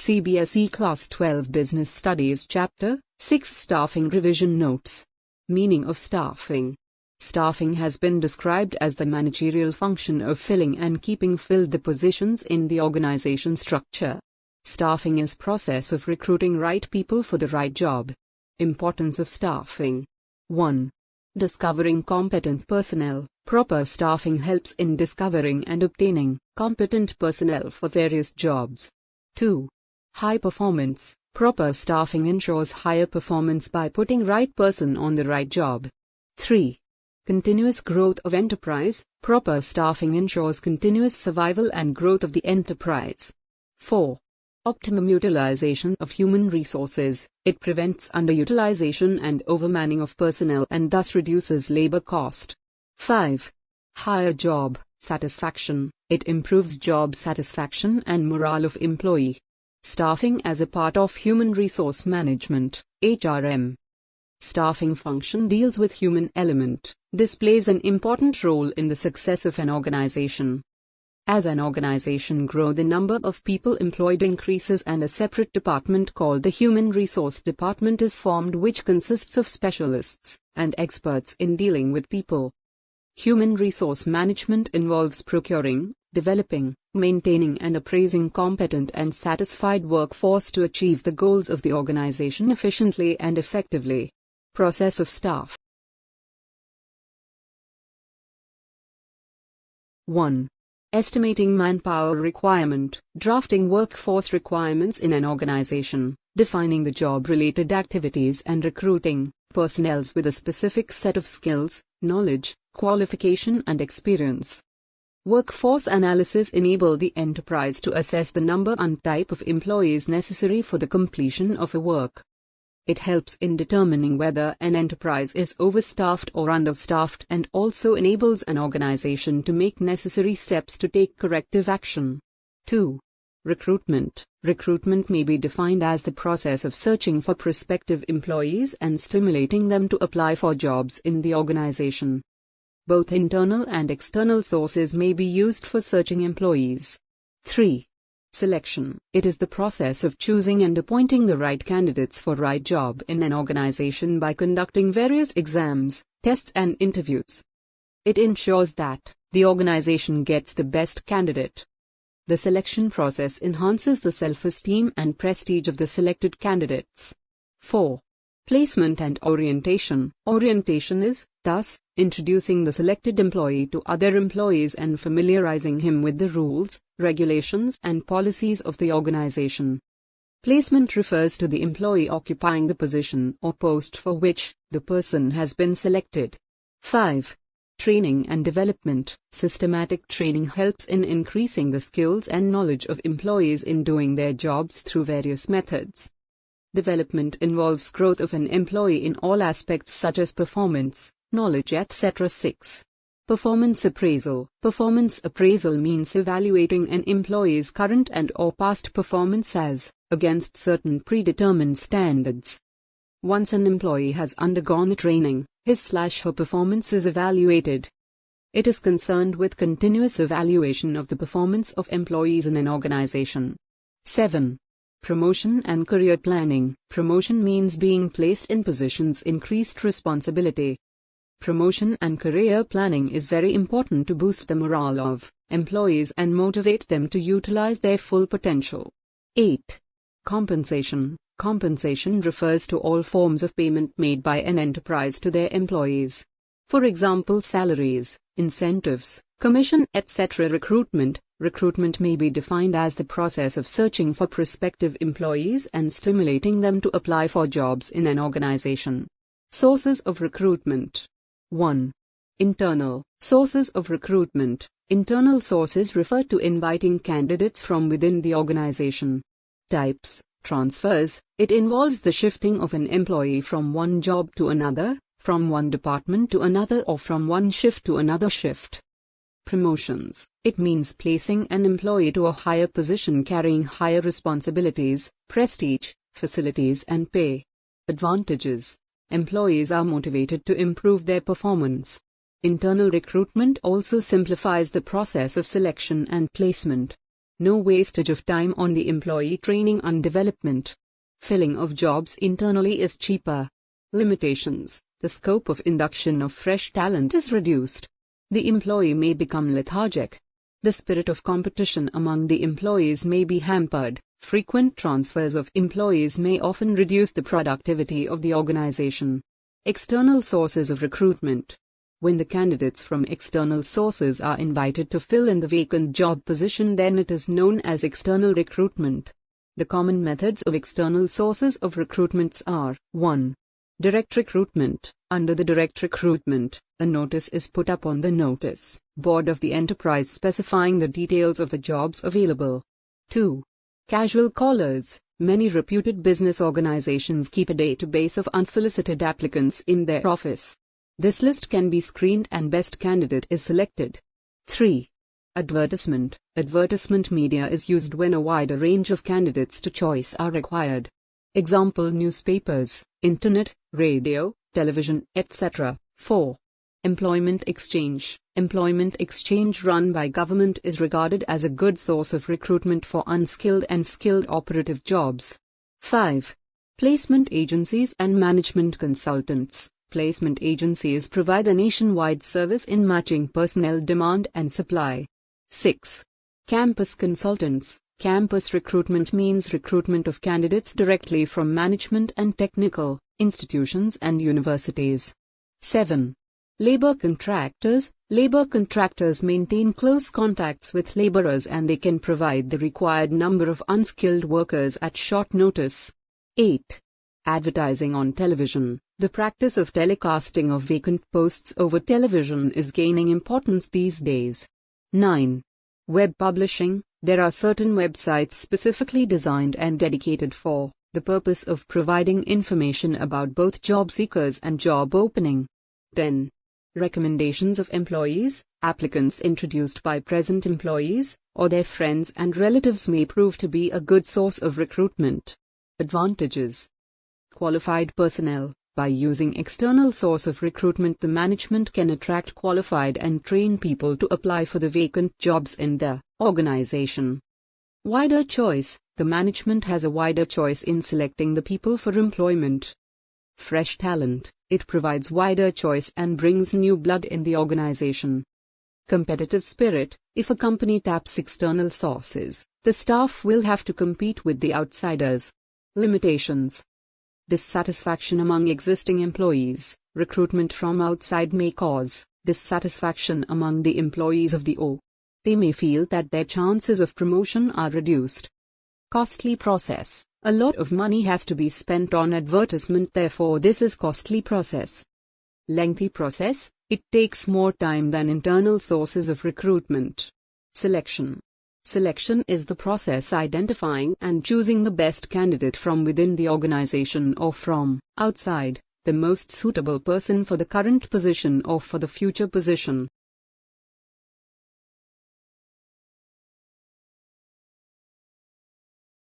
Cbse Class 12 Business Studies Chapter 6 Staffing Revision Notes. Meaning of staffing. Staffing has been described as the managerial function of filling and keeping filled the positions in the organization structure. Staffing is process of recruiting right people for the right job. Importance of staffing. 1. Discovering competent personnel. Proper staffing helps in discovering and obtaining competent personnel for various jobs. 2. High performance. Proper staffing ensures higher performance by putting right person on the right job. 3. Continuous growth of enterprise. Proper staffing ensures continuous survival and growth of the enterprise. 4. Optimum utilization of human resources. It prevents underutilization and overmanning of personnel and thus reduces labor cost. 5. Higher job satisfaction. It improves job satisfaction and morale of employee. Staffing as a part of human resource management, HRM. Staffing function deals with human element. This plays an important role in the success of an organization. As an organization grows, the number of people employed increases and a separate department called the Human Resource Department is formed, which consists of specialists and experts in dealing with people. Human resource management involves procuring, developing, maintaining and appraising competent and satisfied workforce to achieve the goals of the organization efficiently and effectively. Process of staff. 1. Estimating manpower requirement. Drafting workforce requirements in an organization, defining the job-related activities and recruiting personnel with a specific set of skills, knowledge, qualification and experience. Workforce analysis enable the enterprise to assess the number and type of employees necessary for the completion of a work. It helps in determining whether an enterprise is overstaffed or understaffed and also enables an organization to make necessary steps to take corrective action. 2. Recruitment. Recruitment may be defined as the process of searching for prospective employees and stimulating them to apply for jobs in the organization. Both internal and external sources may be used for searching employees. 3. Selection. It is the process of choosing and appointing the right candidates for right job in an organization by conducting various exams, tests and interviews. It ensures that the organization gets the best candidate. The selection process enhances the self-esteem and prestige of the selected candidates. 4. Placement and orientation. Orientation is, thus, introducing the selected employee to other employees and familiarizing him with the rules, regulations and policies of the organization. Placement refers to the employee occupying the position or post for which the person has been selected. 5. Training and development. Systematic training helps in increasing the skills and knowledge of employees in doing their jobs through various methods. Development involves growth of an employee in all aspects such as performance, knowledge, etc. 6. Performance appraisal. Performance appraisal means evaluating an employee's current and or past performance as against certain predetermined standards. Once an employee has undergone training, his/her performance is evaluated. It is concerned with continuous evaluation of the performance of employees in an organization. 7. Promotion and career planning. Promotion means being placed in positions increased responsibility. Promotion and career planning is very important to boost the morale of employees and motivate them to utilize their full potential. 8. Compensation. Compensation refers to all forms of payment made by an enterprise to their employees. For example, salaries, incentives, commission, etc. Recruitment. Recruitment may be defined as the process of searching for prospective employees and stimulating them to apply for jobs in an organization. Sources of recruitment. 1. Internal sources of recruitment. Internal sources refer to inviting candidates from within the organization. Types. Transfers. It involves the shifting of an employee from one job to another, from one department to another or from one shift to another shift. Promotions. It means placing an employee to a higher position carrying higher responsibilities, prestige, facilities and pay. Advantages. Employees are motivated to improve their performance. Internal recruitment also simplifies the process of selection and placement. No wastage of time on the employee training and development. Filling of jobs internally is cheaper. Limitations. The scope of induction of fresh talent is reduced. The employee may become lethargic. The spirit of competition among the employees may be hampered. Frequent transfers of employees may often reduce the productivity of the organization. External sources of recruitment. When the candidates from external sources are invited to fill in the vacant job position, then it is known as external recruitment. The common methods of external sources of recruitments are: 1. Direct recruitment. Under the direct recruitment, a notice is put up on the notice board of the enterprise specifying the details of the jobs available. 2. Casual callers. Many reputed business organizations keep a database of unsolicited applicants in their office. This list can be screened and best candidate is selected. 3. Advertisement. Advertisement media is used when a wider range of candidates to choice are required. Example: newspapers, internet, radio, television, etc. 4. Employment exchange. Employment exchange run by government is regarded as a good source of recruitment for unskilled and skilled operative jobs. 5. Placement agencies and management consultants. Placement agencies provide a nationwide service in matching personnel demand and supply. 6. Campus consultants. Campus recruitment means recruitment of candidates directly from management and technical institutions and universities. 7. Labor contractors. Labor contractors maintain close contacts with laborers and they can provide the required number of unskilled workers at short notice. 8. Advertising on television. The practice of telecasting of vacant posts over television is gaining importance these days. 9. Web publishing. There are certain websites specifically designed and dedicated for the purpose of providing information about both job seekers and job opening. 10. Recommendations of employees. Applicants introduced by present employees or their friends and relatives may prove to be a good source of recruitment. Advantages. Qualified personnel. By using external source of recruitment, the management can attract qualified and trained people to apply for the vacant jobs in the organization. Wider choice. The management has a wider choice in selecting the people for employment. Fresh talent. It provides wider choice and brings new blood in the organization. Competitive spirit. If a company taps external sources, the staff will have to compete with the outsiders. Limitations. Dissatisfaction among existing employees. Recruitment from outside may cause dissatisfaction among the employees of the O. They may feel that their chances of promotion are reduced. Costly process. A lot of money has to be spent on advertisement, therefore this is costly process. Lengthy process. It takes more time than internal sources of recruitment. Selection. Selection is the process identifying and choosing the best candidate from within the organization or from outside, the most suitable person for the current position or for the future position.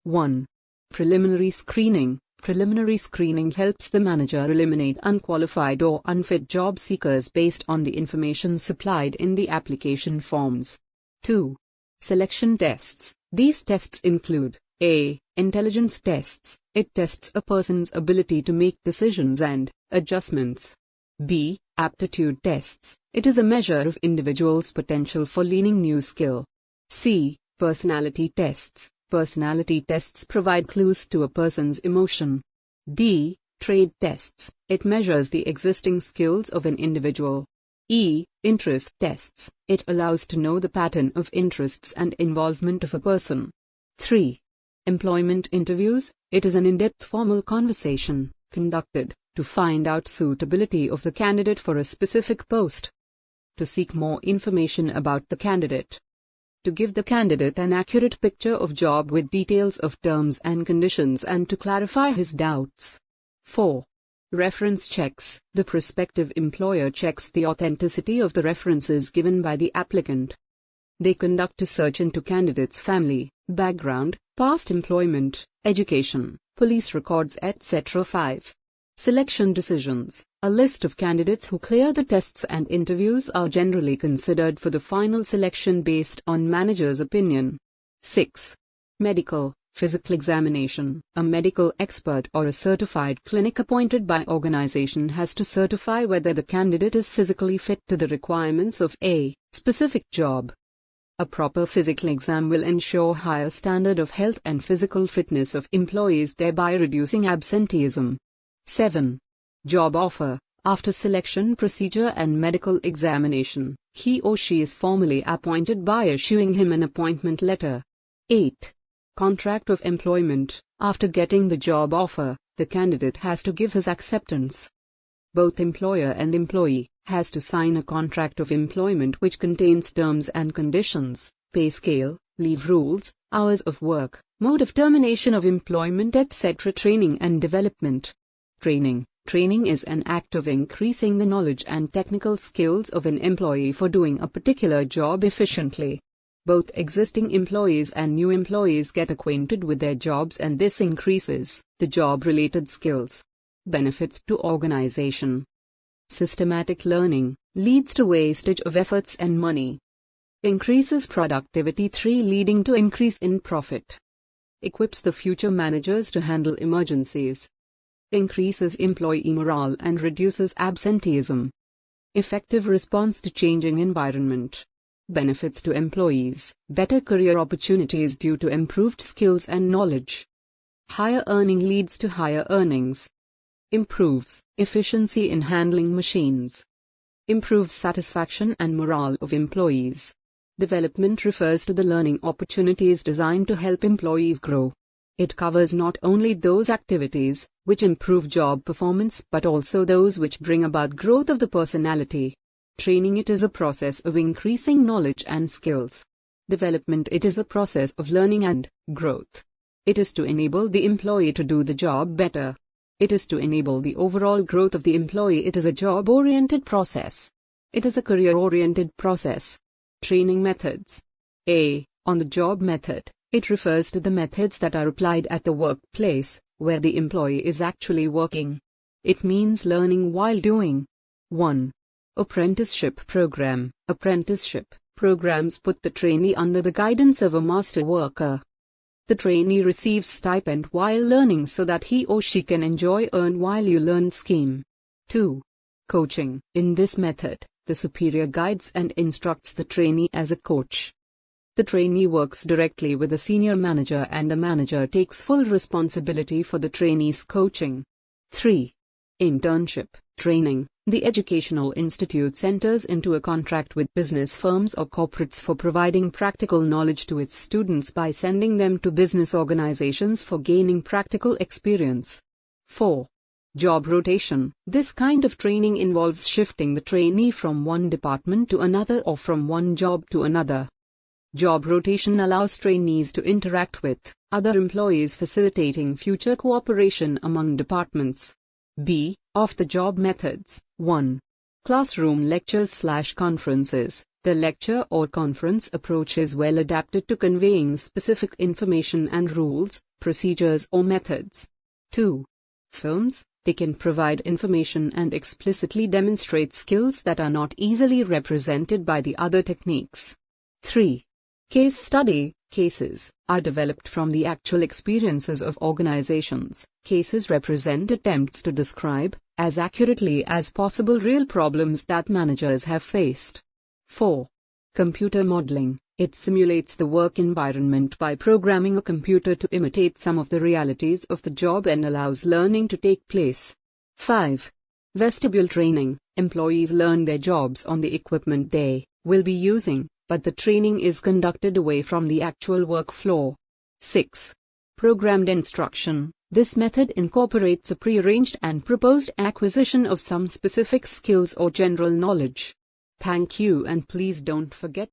One. Preliminary screening. Preliminary screening helps the manager eliminate unqualified or unfit job seekers based on the information supplied in the application forms. 2. Selection tests. These tests include A. Intelligence tests. It tests a person's ability to make decisions and adjustments. B. Aptitude tests. It is a measure of individual's potential for learning new skill. C. Personality tests. Personality tests provide clues to a person's emotion. D. Trade tests. It measures the existing skills of an individual. E. Interest tests. It allows to know the pattern of interests and involvement of a person. 3. Employment interviews. It is an in-depth formal conversation conducted to find out suitability of the candidate for a specific post. To seek more information about the candidate. To give the candidate an accurate picture of job with details of terms and conditions and to clarify his doubts. 4. Reference checks. The prospective employer checks the authenticity of the references given by the applicant. They conduct a search into candidate's family, background, past employment, education, police records, etc. 5. Selection decisions. A list of candidates who clear the tests and interviews are generally considered for the final selection based on manager's opinion. 6. Medical, physical examination. A medical expert or a certified clinic appointed by organization has to certify whether the candidate is physically fit to the requirements of a specific job. A proper physical exam will ensure higher standard of health and physical fitness of employees, thereby reducing absenteeism. 7. Job offer. After selection procedure and medical examination, he or she is formally appointed by issuing him an appointment letter. 8. Contract of employment. After getting the job offer, the candidate has to give his acceptance. Both employer and employee has to sign a contract of employment which contains terms and conditions, pay scale, leave rules, hours of work, mode of termination of employment, etc. Training and development. Training is an act of increasing the knowledge and technical skills of an employee for doing a particular job efficiently. Both existing employees and new employees get acquainted with their jobs, and this increases the job-related skills. Benefits to organization. Systematic learning leads to wastage of efforts and money. Increases productivity. 3. Leading to increase in profit. Equips the future managers to handle emergencies. Increases employee morale and reduces absenteeism. Effective response to changing environment. Benefits to employees. Better career opportunities due to improved skills and knowledge. Higher earning leads to higher earnings. Improves efficiency in handling machines. Improves satisfaction and morale of employees. Development refers to the learning opportunities designed to help employees grow. It covers not only those activities which improve job performance but also those which bring about growth of the personality. Training. It is a process of increasing knowledge and skills. Development. It is a process of learning and growth. It is to enable the employee to do the job better. It is to enable the overall growth of the employee. It is a job-oriented process. It is a career-oriented process. Training methods. A. On-the-job method. It refers to the methods that are applied at the workplace, where the employee is actually working. It means learning while doing. 1. Apprenticeship program. Apprenticeship programs put the trainee under the guidance of a master worker. The trainee receives stipend while learning so that he or she can enjoy earn while you learn scheme. 2. Coaching. In this method, the superior guides and instructs the trainee as a coach. The trainee works directly with the senior manager and the manager takes full responsibility for the trainee's coaching. 3. Internship training. The educational institute enters into a contract with business firms or corporates for providing practical knowledge to its students by sending them to business organizations for gaining practical experience. 4. Job rotation. This kind of training involves shifting the trainee from one department to another or from one job to another. Job rotation allows trainees to interact with other employees, facilitating future cooperation among departments. B. Off-the-job methods. 1. Classroom lectures/conferences. The lecture or conference approach is well adapted to conveying specific information and rules, procedures or methods. 2. Films. They can provide information and explicitly demonstrate skills that are not easily represented by the other techniques. 3. Case study. Cases are developed from the actual experiences of organizations. Cases represent attempts to describe, as accurately as possible, real problems that managers have faced. 4. Computer modeling. It simulates the work environment by programming a computer to imitate some of the realities of the job and allows learning to take place. 5. Vestibule training. Employees learn their jobs on the equipment they will be using, but the training is conducted away from the actual work floor. 6. Programmed instruction. This method incorporates a prearranged and proposed acquisition of some specific skills or general knowledge. Thank you, and please don't forget